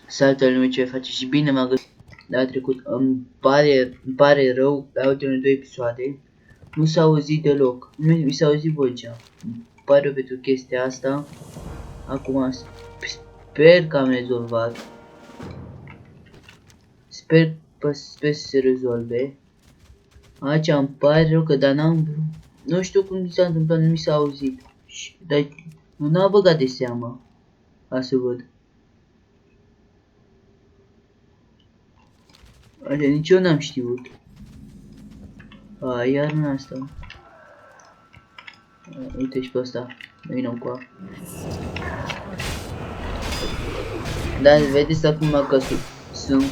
Saltă lume ce face și bine m-a găsit la trecut. Îmi pare rău, la ultimele 2 episoade nu s-a auzit deloc. Nu mi s-a auzit vocea. Îmi pare rău pentru chestia asta. Acum sper că am rezolvat. Sper să se rezolve. Aici îmi pare rău că dar n-am... Nu știu cum mi s-a întâmplat, nu mi s-a auzit. Dar nu am băgat de seama. A să văd. Așa, nici eu n-am știut. Iar în asta. Uite și pe ăsta. Vină cu Dar vedeți acum că sunt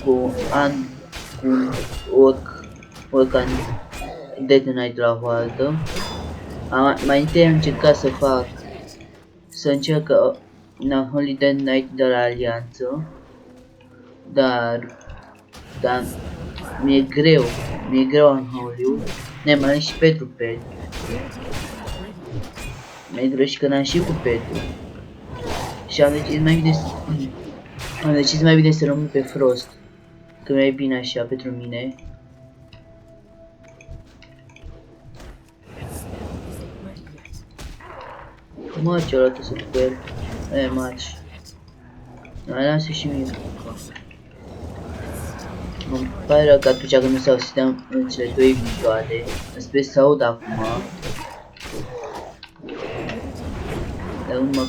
cu orcan Death Knight la hoaltă. Mai întâi am încercat să încerc Holy Death Knight de la Alianță. Dar mi-e greu în Holy. Ne mai și Petru pe. Mi-e greu și că n-am și cu Petru. Și am decis mai bine să rămân pe Frost. Că mai e bine așa pentru mine. Maci o arată super. Maci. Lasă și mie. Îmi pare rău că atunci când nu s-au auzit în cele 2 episoade. Sper să aud acum. Dar nu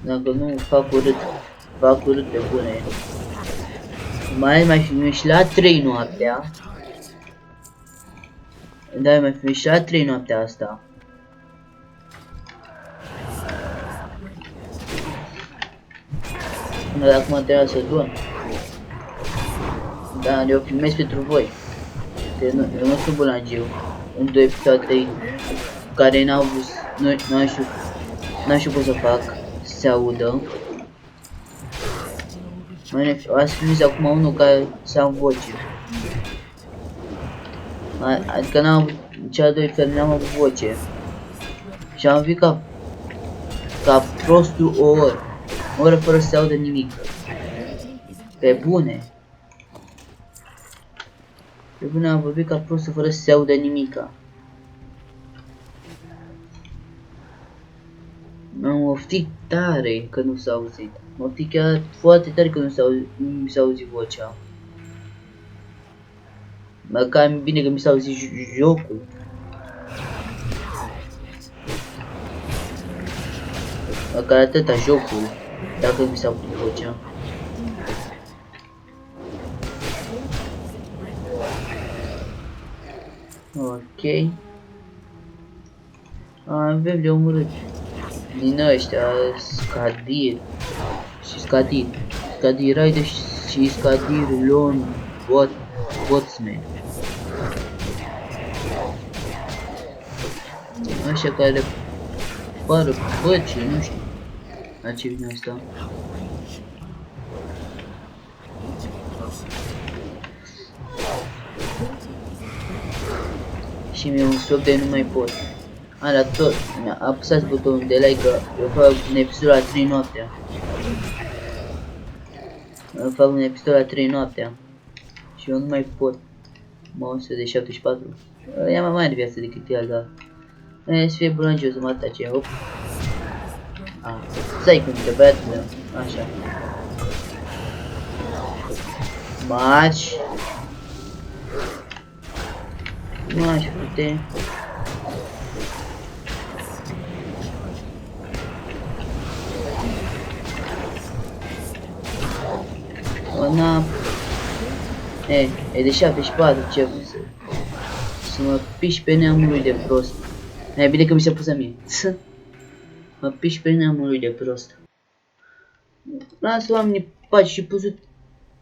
dacă nu fac urât pe bune. Mai filmez și la 3 noaptea. Da, mai filmez și la 3 noaptea asta. Până acum trebuie să dorm. Da, eu filmez pentru voi. Că eu nu sunt bulangiu. În 2 episoade care n-au văzut, n-am știut cum să fac să se audă. Ați filmez acum unul care să am voce. Adică n-am avut, cea 2 episoade n-am avut voce. Și am văzut ca prostul o oră fără să se audă nimic. Pe bune. Pe bune am vorbit ca prostul fără să se audă nimica. M-am oftit tare că nu s-a auzit. M-am oftit chiar foarte tare că nu mi s-a auzit vocea. Măcar bine că mi s-a auzit jocul. Măcar atâta jocul, dacă mi s-a auzit vocea. Ok. Avem de omorât din ăștia, Scadir și Scadir Rider și Scadir Lone Botsman. Așa care pară băci, nu știu la ce vine asta. Și mi-e un stop de nu mai pot. La tot, apăsați butonul de like că eu fac un episod la 3 noaptea. Eu fac un episod la 3 noaptea. Și eu nu mai pot. Monster de 74. Ea mai mare viață decât el, dar... Să fie bulangiu să mă atace, hop. Stai cum te băiatul meu, așa. Marci. Marci, frate. Una... E de 74, ce vrei să mă piși pe neamul lui de prost. E bine că mi s-a pus a mie. Mă piși pe neamul lui de prost. Lasă oamenii paci și puzut.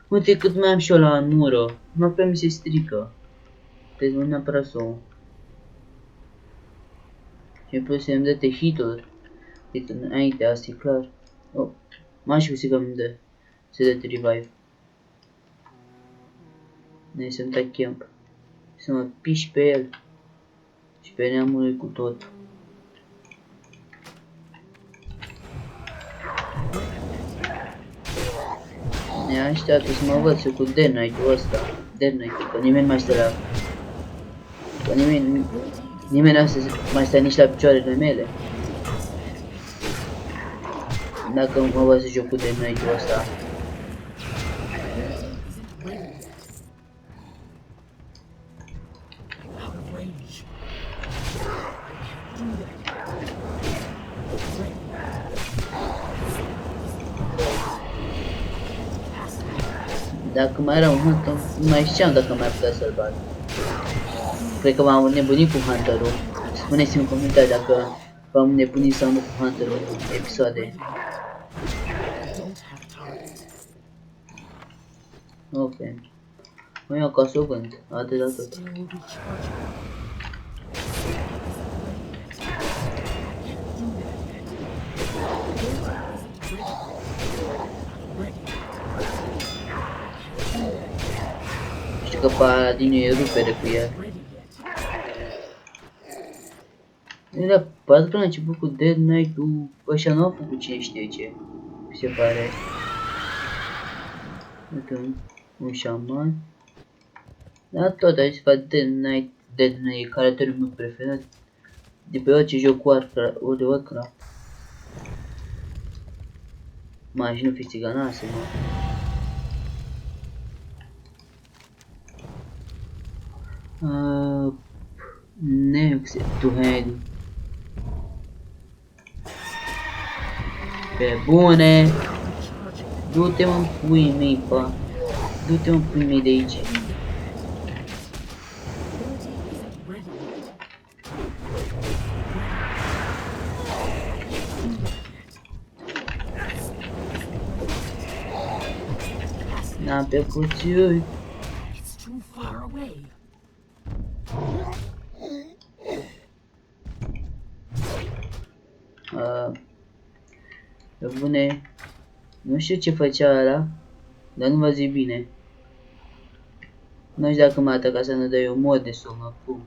Uite cât mai am și eu la mură. Mă pe mi se strică. Trebuie să mă neapărat să o... Și plus să-mi dă hit-uri. Uite, înainte, asta e clar. Oh, m-aș fi că îmi dă. Se dă revive. Ne să-mi dai camp. Să mă piși pe el. Și pe neamul lui cu tot. Ne așteaptă să mă învăț cu Dead Knight-ul ăsta. Dead Knight, că nimeni mai stă la... Că nimeni nu mai stă nici la picioarele mele. Dacă mă învăț să joc cu Dead Knight-ul ăsta. Dacă mai era un Hunter, nu mai știam dacă mai putea să-l bat. Cred că m-am nebunit cu Hunter-ul. Spuneți-mi în comentarii dacă v-am nebunit sau nu cu Hunter-ul în episoade. Ok. Mă iau ca să o vând, atât de tot. Știu că Paladinul e rupere cu el. Era parcă când a început cu Dead Knight-ul, ăștia nu au făcut cine știe ce, se pare. Uite, un șaman. Dar tot aici fac Dead Knight e caracterul meu preferat. De pe orice joc cu Warcraft. Mai și nu fiți țiganase, mă. Next to head. Pe bune. Du-te mă în puii mei, pa. Du-te mă în puii mei de aici. N-am pe puțin. Pe bune, nu știu ce făcea ăla, dar nu vă zic bine. Nu știu dacă mă ataca să ne dă eu mod de somn acum.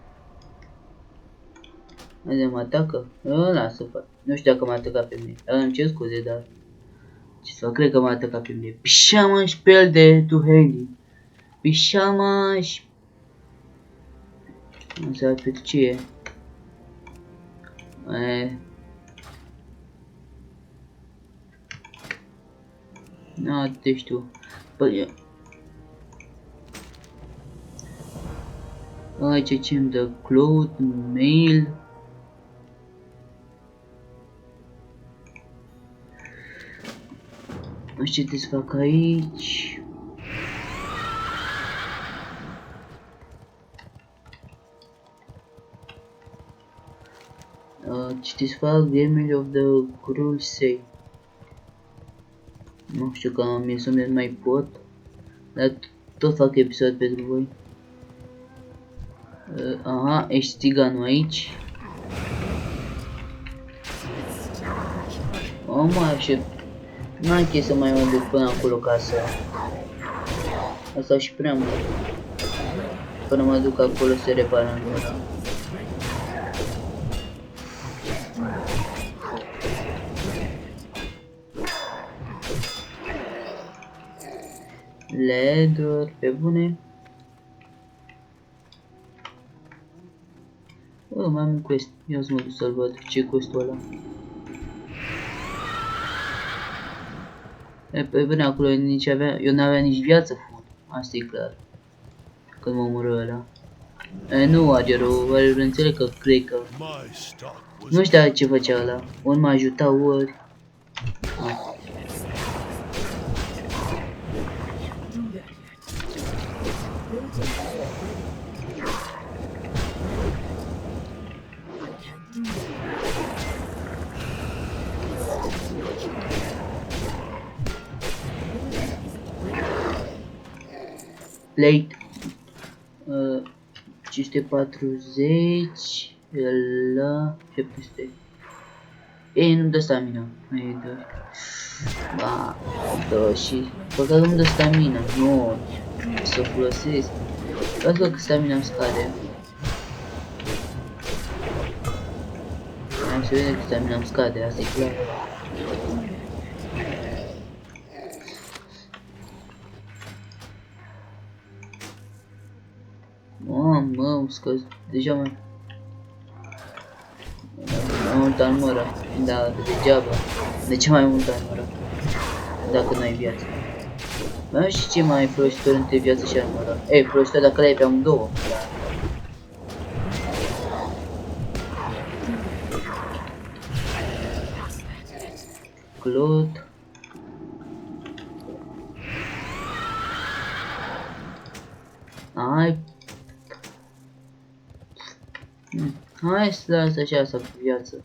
Haide, mă atacă? Lasă, fă. Nu știu dacă m-a atacat pe mine. Îmi cer scuze, dar... Ce să fac? Cred că m-a atacat pe mine. Pișama-și pe el de Tuheli. Pișama-și... Nu știu pe ce e. Nu te știu. Păi... Aici ce-mi dă? Cloud, mail... Nu știu ce să fac aici. Ce să fac? Gaming of the Crusade. Nu știu că mie să mai pot. Dar tot fac episod pentru voi. Aha, ești țiganul aici. O, mă, și... N-am chef să mai mă duc până acolo ca să... Asta și prea mult. Până mă duc acolo să repar în ăla. Leather, pe bune. Mai am un quest. Ia să mă duc să-l văd. Ce quest-ul ăla? Pe bine, acolo nici eu n-aveam nici viață full. Asta e clar. Când mă omoră ăla. Nu, Warrior-ul înțeleg că cred că... Nu știu ce făcea ăla. Ori mă ajuta, ori... Plate 540 la 700. Ei, nu dă stamina. Ei, dă. Ba, dă și... Păcat nu dă stamina. Nu, să folosesc. Lasă că stamina îmi scade. Am să vedem că stamina îmi scade, asta e clar. am scăzut. Deja mai mult armură. Da, degeaba. De ce mai mult armură? Dacă nu ai viață. Mai știu ce mai folositor între viață și armură. Ei, folositor dacă le-ai pe amândouă. Clot. Hai. Hai să las așa să cu viață.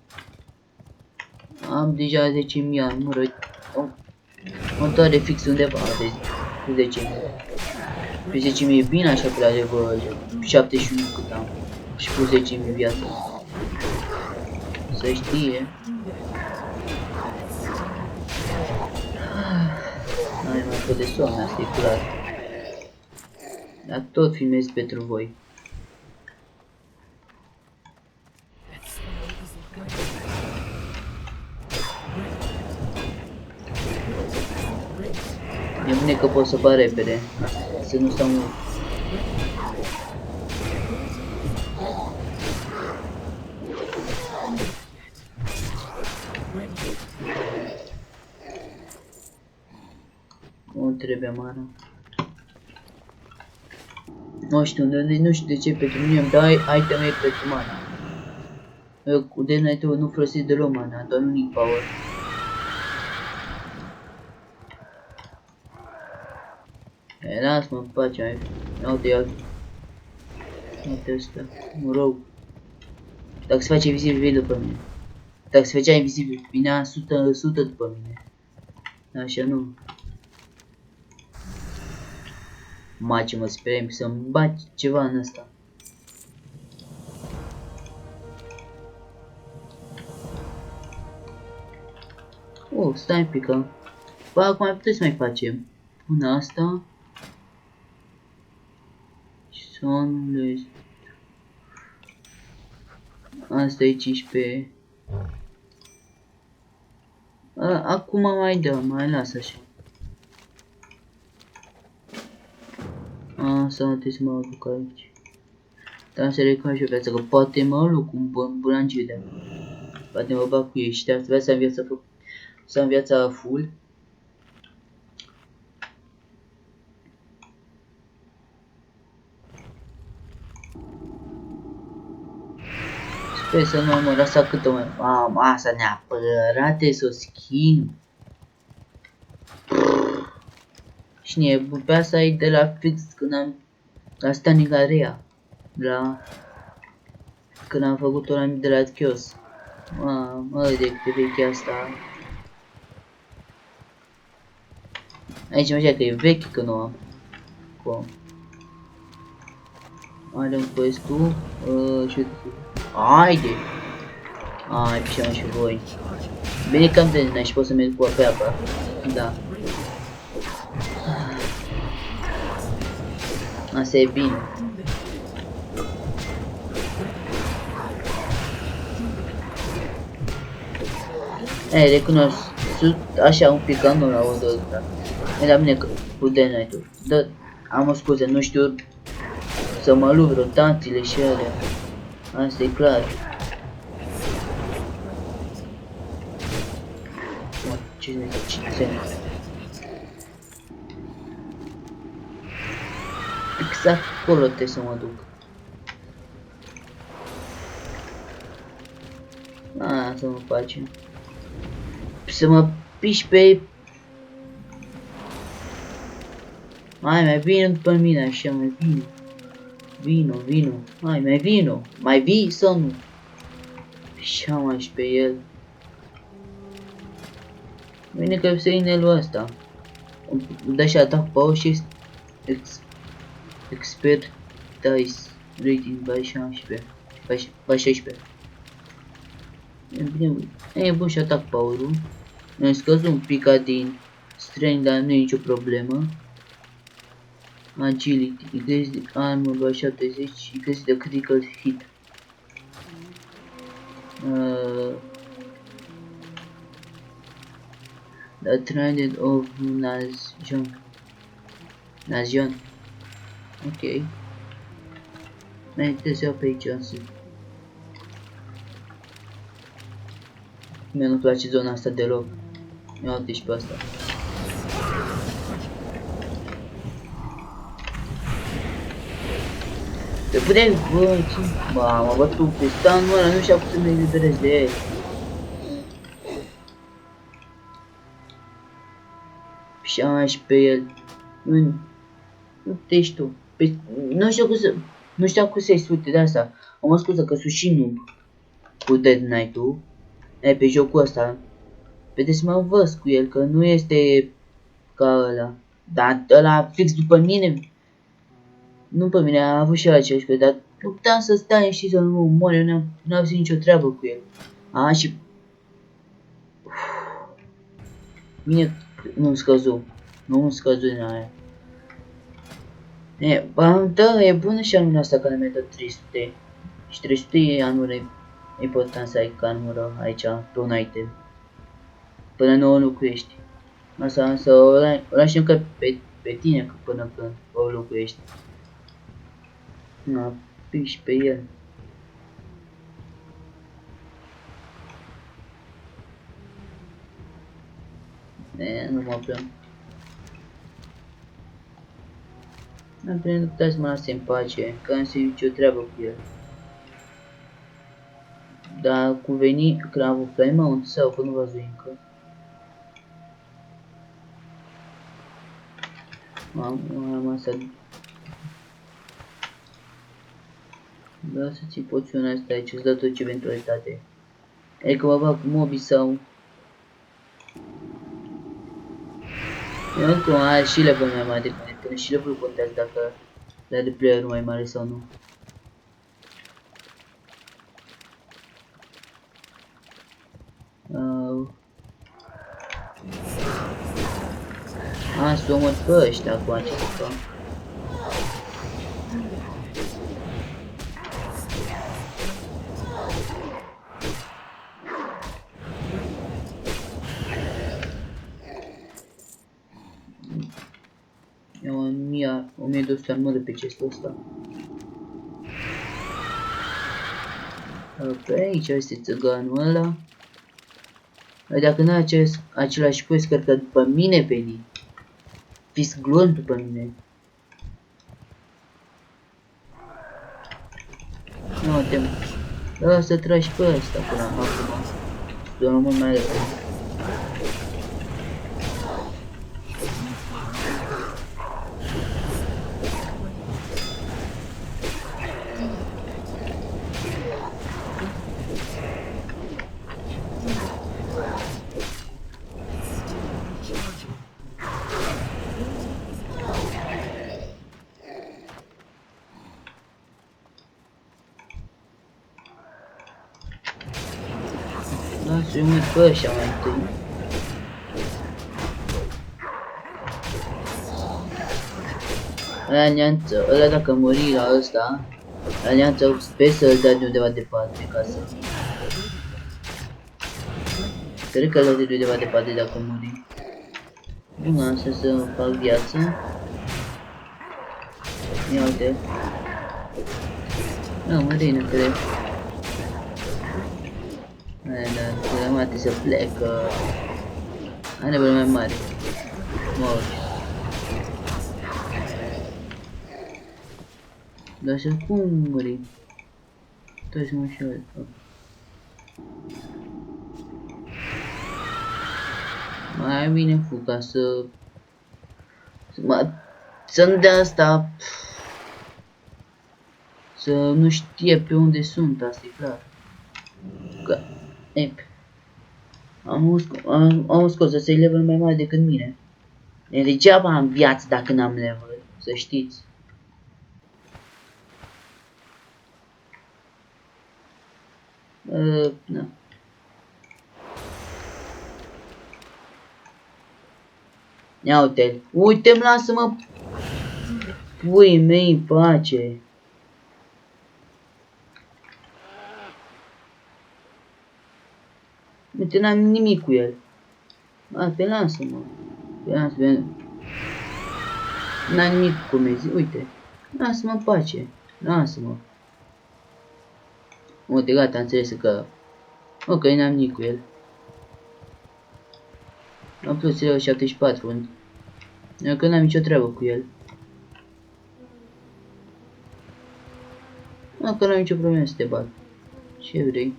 Am deja 10.000 armură. Mă doare fix undeva de 10.000. Pe 10.000 e bine așa pe la level 71 cât am. Și cu 10.000 viață. Să știe. N-ai mai fă de somn, asta e clar. Dar tot filmez pentru voi. E bine că pot să par repede, să nu stau mult. Nu trebuie mana. Nu știu, nu știu de ce pentru mine îmi dai iteme pentru mana. Eu cu Death Knight-ul nu folosesc deloc mana, doar unic power. Las-mă în pace, uite ăsta, mă rog. Dacă se face invizibil, vei după mine. Dacă se făcea invizibil, vinea 100 după mine. Așa nu. Ce mă sperăm să-mi bagi ceva în ăsta. Stai un pic. Bă, acum mai putem să mai facem. Până asta. Sonule. Asta e 15. Acum mai dăm, mai las așa. Asta nu trebuie să mă duc aici. Dar să recam și o viață, că poate mă luc un bulangiu de acolo. Poate mă bag cu ei și trebuie să am viața full. Sper să nu mă lăsa cât o mai... Asta neapărat să o schimb. Și pe asta e de la fix când am... La Standing Area. Când am făcut-o la de la Chios. Mă, de veche asta. Aici mă că e vechi că nu am. Cum? Are un quest-ul. Și... Haide! Ai, pișeam și voi. Bine că am terminat și pot să merg cu pe apă. Da. Asta e bine. Recunosc. Așa un pic am la o dată. E la mine cu Death Knight-ul. Da, am o scuze, nu știu să mă lupt rotațiile și alea. Asta e clar. Ce exact acolo trebuie să mă duc. Să mă facem. Să mă piși pe... Mai vino după mine, așa, mai vino. Vino. Mai vino. Mai vii sau nu? Așa mai și pe el. Bine că se inelul ăsta. Dă și atac power și expert dice rating by 16. By 16. E bun și atac power-ul. Mi-am scăzut un pic din strength, dar nu e nicio problemă. Agility, increase the armor by 70, increase the critical hit. The Trident of Nazion. Ok. Merite să iau pe aici însă. Mie nu-mi place zona asta deloc. Ia uite și pe asta. Te puteai, bă, ce... M-a bătut pe stanul ăla, nu știu cum să mă eliberez de el. Și am și pe el. Nu te ești tu. Nu știu cum să... Nu știu cum să-i sute de asta. Am scuză că sunt și noob cu Dead Knight-ul. E, pe jocul ăsta. Vedeți să mă învăț cu el, că nu este ca ăla. Dar ăla fix după mine. Nu pe mine, a avut și el aceeași pe, dar nu puteam să stai și să nu mor, eu n-am avut nicio treabă cu el. A, și... Bine, nu-mi scăzu. Nu-mi scăzu din aia. E, da, e bună și anul asta că mi-a dat 300. Și 300 e anul important să ai ca numără aici, pe un item. Până nu o locuiești. Asta însă ăla știu că pe tine că până când o locuiești. Na, piși pe el. Nu mă plâng. În primul rând puteți să mă lase în pace, că am simt nicio treabă cu el. Dar cu veni cravul Plymouth sau că nu văzut încă. Am rămas să... Da, să ții poțiunea asta aici, îți dă tot ce eventualitate. Adică mă bag cu mobi sau... Eu nu cum are și level mai mare decât mine, până și levelul contează dacă le are player mai mare sau nu. Să omor pe ăștia cu acesta. Eu am 1200 armură pe chestul ăsta. Pe aici este țăganul ăla. Dacă n-ai același quest, cred că după mine veni. Fiți glon după mine. Nu te da să tragi pe ăsta până acum. Doar mult mai repede. Să-i uit pe ăștia mai întâi. Alianță, ăla dacă mori la ăsta, alianța sper să-l dea de undeva departe ca să... Cred că îl dă de undeva departe dacă mori. Bun, asta să fac viață. Ia uite. Nu, mări, nu cred. Da, mate să plecă. Are nevoie mai mare. Mor. Dar și acum muri. Trebuie să mă și eu. Mai bine fug ca să... Să-mi dea asta... Să nu știe pe unde sunt, asta e clar. Că... Am scos să se level mai mare decât mine. E degeaba am viață dacă n-am level, să știți. Na. Ia uite-l. Uite-mi, lasă-mă. Pui mei în pace. Uite, n-am nimic cu el. Pe lasă-mă. Lasă-mă. N-am nimic cu mezi. Uite. Lasă-mă în pace. Lasă-mă. Uite, gata, am înțeles că... Ok, n-am nici cu el. Am plus level 74. Eu că n-am nicio treabă cu el. Că n-am nicio problemă să te bat. Ce vrei?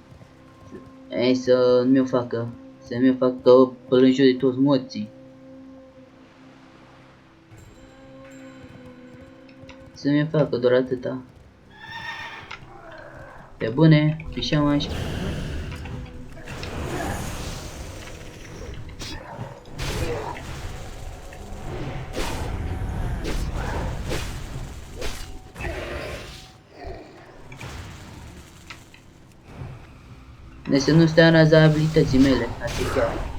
Ei, să nu mi-o facă. Să nu mi-o facă până în jur de toți morții. Să mi-o facă doar atâta. Pe bune, pișeam aici. Deci să nu stea în raza abilității mele, asta e chiar.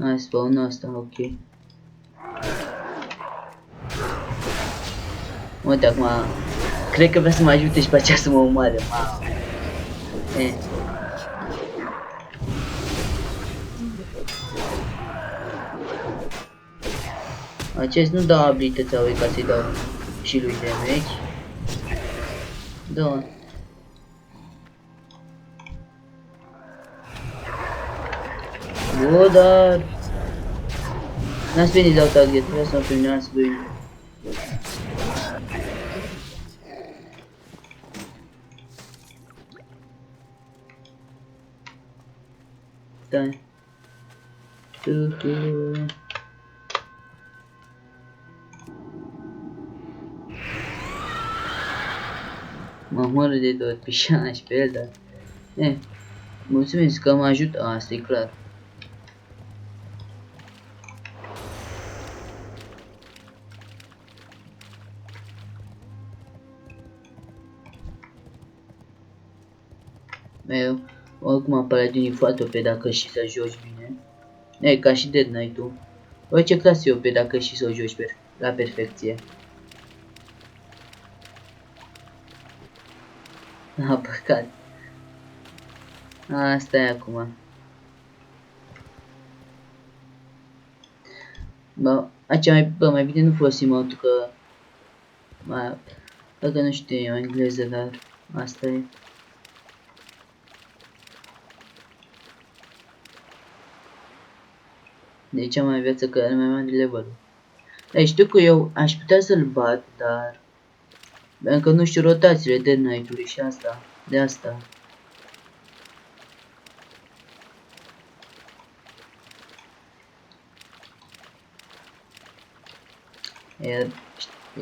Hai, spawn asta, ok. Uite, acum... Cred că vrea să mă ajute și pe aceea să mă omoare, mamă. Acest nu dau abilităța lui ca să-i dau și lui damage. Da. Bă, dar... N-ați venit să dau target, vreau să mă terminați lui. Stai. Mă omoră de tot pișana și pe el, dar... Mulțumesc că mă ajută, asta e clar. Eu, oricum paladinii foarte pe dacă și să joci bine. Ca și Dead Knight-ul. Orice clasă e pe dacă și să o joci la perfecție. A, păcat. Asta e acum. Bă, mai bine nu folosim auto că... Dacă nu știu eu engleză, dar asta e. De cea mai viață că are mai mare level. Știu că eu aș putea să-l bat, dar... Încă nu știu rotațiile Dead Knight-ului și asta. De asta.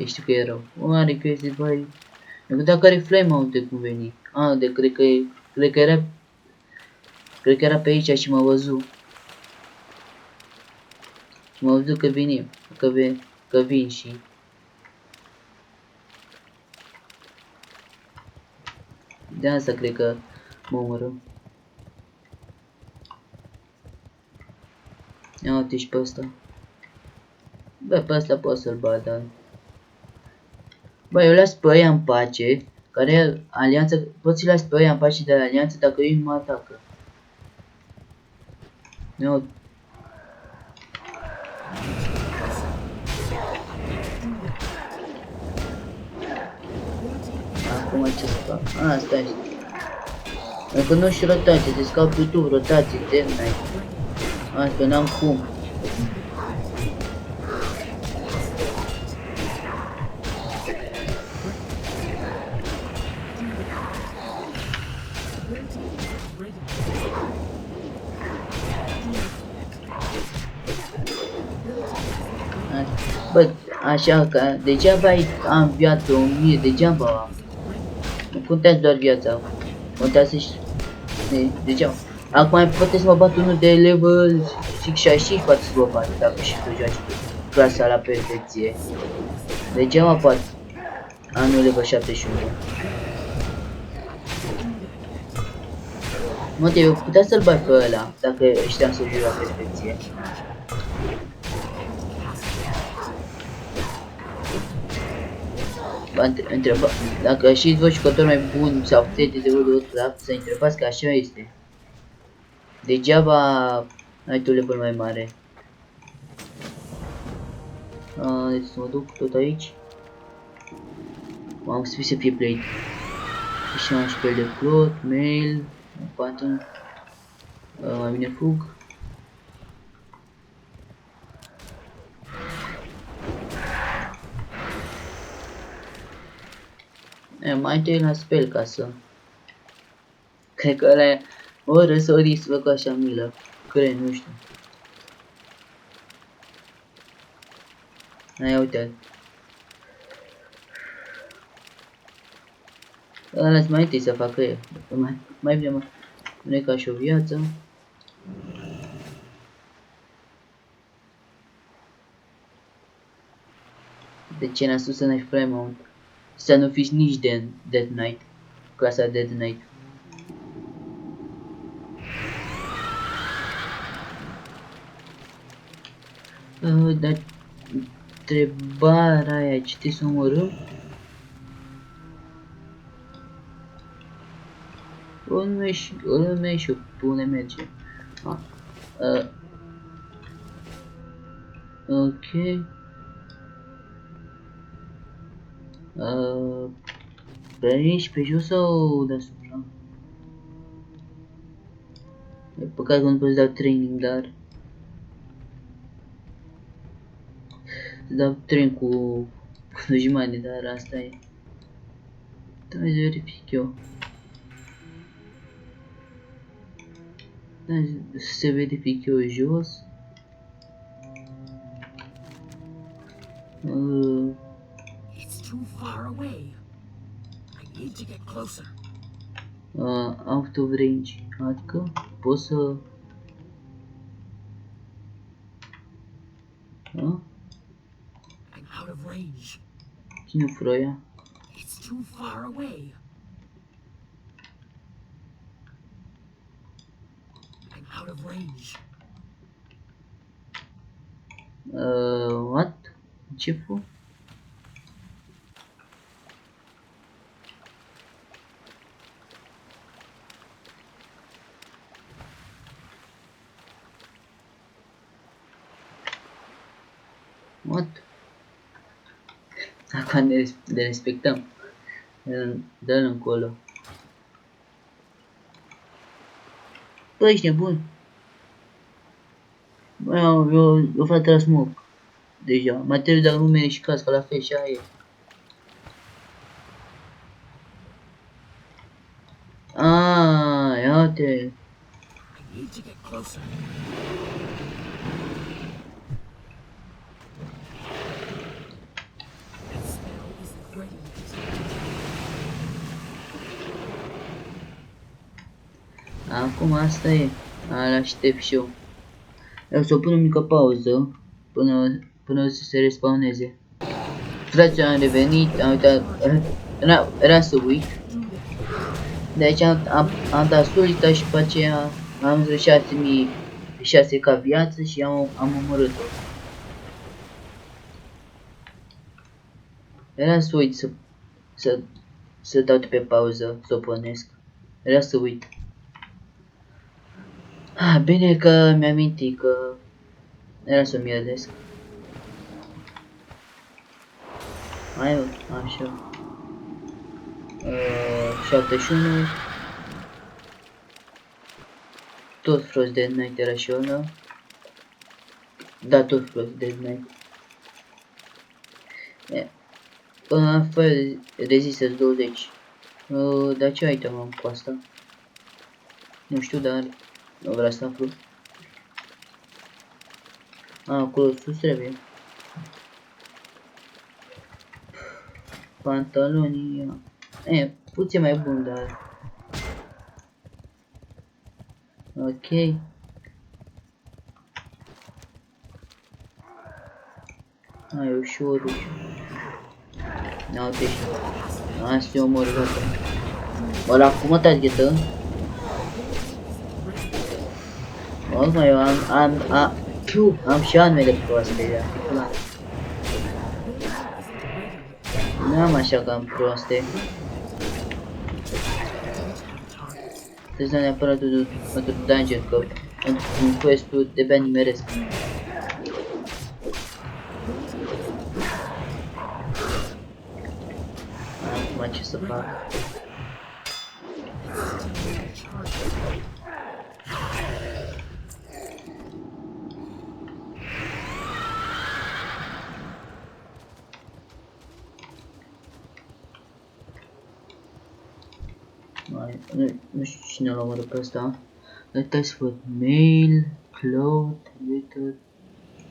Știu că e rău. Oare că este, băi... Nu dacă are flame out de cum veni. Cred că era pe aici și m-a văzut. Și m-a văzut că vine. Că vin și... De asta cred că mă omoră. Ia uite și pe ăsta. Bă, pe ăsta pot să-l bat, dar... Bă, eu las pe ăia în pace, care alianță, poți să las pe ăia în pace de la alianță dacă ei nu mă atacă. Eu... Acum ce să fac? Asta este. Încă nu știu rotație, te scap YouTube, rotație, terminai. Asta n-am cum. Bă, așa că degeaba am viață 1000, degeaba. Nu contează doar viața. Contează și... Degeaba. Acum poate să mă bat unul de level 65, poate să mă bat dacă și tu joci clasa la perfecție. Degeaba poate. Anul level 71. Mă, eu putea să-l bat pe ăla, dacă știam să joc la perfecție. Întreba, dacă știți voi jucători mai buni sau puteți de ăsta, să întrebați că așa este. Degeaba ai tu level mai mare. Deci să mă duc tot aici. Am spus să fie plate. Și am și de plot, mail, pattern. Mai bine fug. Mai întâi la spell ca să... Cred că ăla o răsări să fac așa milă. Cred, nu știu. Hai, uite-l. Ăla-ți mai întâi să facă el. Mai bine mă. Nu e ca și o viață. De ce n-a sus să n-ai Fremont? Să nu fiți nici de Dead Knight. Clasa Dead Knight. Dar întrebarea aia, ce să omorâm? O nume și o pune merge. Ok. Pe aici, pe jos sau deasupra? E păcat că nu pot să dau training, dar... Să dau training cu o jumătate, dar asta e. Trebuie să verific eu. Să verific eu jos. It's too far away. I need to get closer. Out of range, adică pot să... I'm out of range. Cine froia? It's too far away. I'm out of range. What? Ce fu? What? Acum ne respectăm. Dă-l încolo. Bă, ești nebun. Bă, eu fac la smoke. Deja. Mai trebuie dacă nu mergi și casca la fel și aia e. Ia uite. I need to get closer. That smell isn't ready yet. Acum asta e. Îl aștept și eu. Eu să pun o mică pauză până să se respawneze. Frații, am revenit, am uitat, era să uit. De aici am dat solita și pe aceea am zis 6000 ca viață și am omorât-o. Era să uit să dau pe pauză, să o pornesc. Era să uit. Bine că mi-am amintit că era să mi ierdesc. Hai, așa. 71. Tot Frost Dead Knight era și ăla. Da, tot Frost Dead Knight. Fără Resistance 20. Dar ce item am cu asta? Nu știu, dar nu vreau să aflu. Acolo sus trebuie. Pantalonii. Puțin mai bun, dar... Ok. Hai, ușor. N-au te știu. Asta e omor gata. Ăla cum mă targetă? Mă, eu am și armele proaste, articulat. Nu am așa că am proaste. Trebuie să neapărat pentru dungeon, că în quest-ul de bani nimeresc. să fac. Nu știu cine l-a omorât pe ăsta. Ăsta să văd. Mail, Cloud, Little,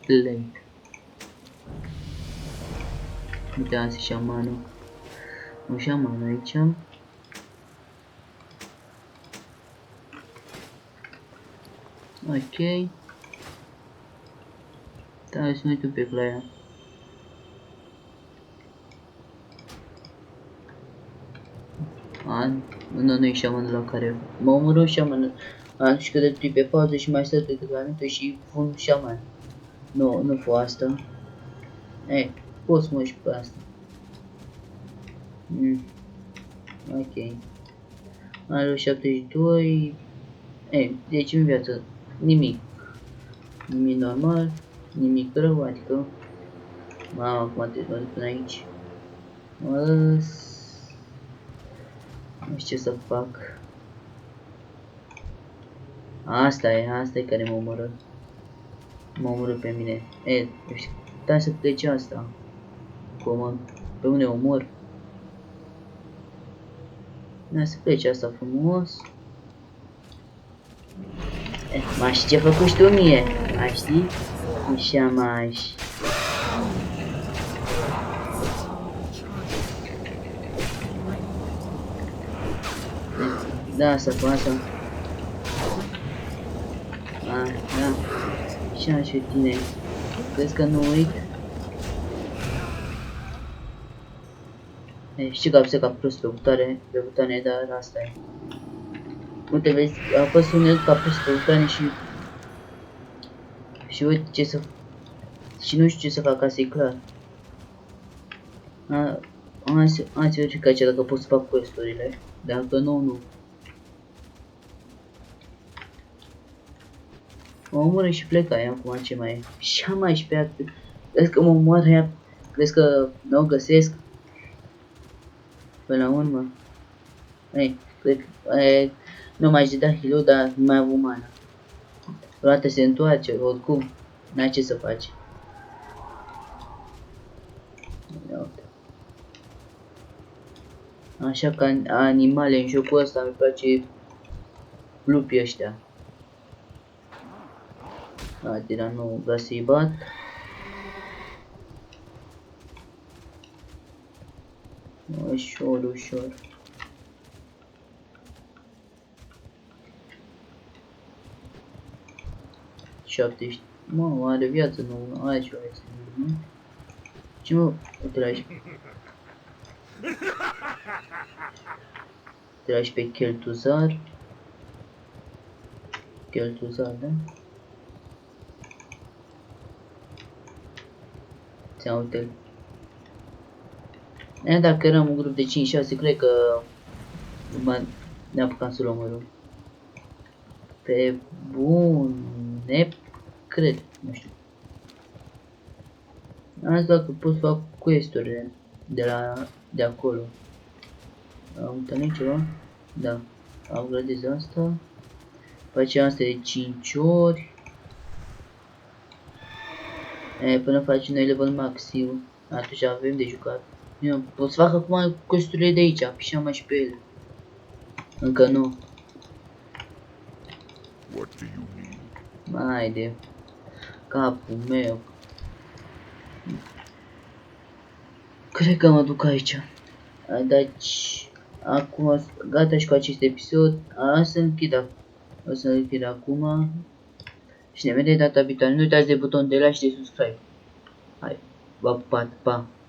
Lake. Uite, asta e șamanul. Un șaman aici. Ok. Stai să nu uit un pic la ea. Nu e șamanul la care mă omoră șamanul. Nu știu cât de tui pe pauză și mai stă pe câteva minute și pun șaman. Nu fă asta. Ei, poți mă și pe asta. Ok. Are 72. Ei, deci în viață nimic. Nimic normal, nimic rău, adică. Mamă, acum te duc până aici. Nu știu ce să fac. Asta e care mă omoră. Mă omoră pe mine. Stai să plece asta. Cum? Pe unde omor? Da, să plece asta frumos. Mai știi ce făcut și tu mie? Mai știi? Așa mai. Da, să fac asta. Da. Și și tine. Crezi că nu uit? Știi că apăsă ca prost pe butoane, dar asta e. Uite, vezi, apăs unul ca prost pe butoane și uite ce să... Și nu știu ce să fac, asta e clar. Hai să verific aici dacă pot să fac quest-urile. Dacă nu. Mă omoră și pleca ea acum, ce mai e? Și am mai și pe ea. Crezi că mă omoară ea? Crezi că nu o găsesc? Până la urmă. Cred că nu mai zic da hilo, dar nu mai am umană. Vreodată se întoarce, oricum. N-ai ce să faci. Așa ca animale în jocul ăsta mi place lupii ăștia. Tiranul vrea să-i bat. Ușor. Șapte. Mă, are viață, nu are ceva viață, nu? Ce mă? Uite la aici. Uite la aici pe Cheltuzar. Da? Ți-am uite. Dacă eram un grup de 5-6, cred că ne apucam să luăm rău. Pe bune, cred, nu știu. Azi dacă pot să fac quest-urile de acolo. Am întâlnit ceva? Da. Upgradez asta. Facem asta de 5 ori. Până facem noi level maxim. Atunci avem de jucat. Eu pot să fac acum quest-urile de aici. Pișam mai și pe ele. Încă nu. Mai de capul meu. Cred că mă duc aici. Deci, acum gata și cu acest episod. O să închid acum. Și ne vedem data viitoare. Nu uitați de butonul de like și de subscribe. Hai, v-am pupat, pa!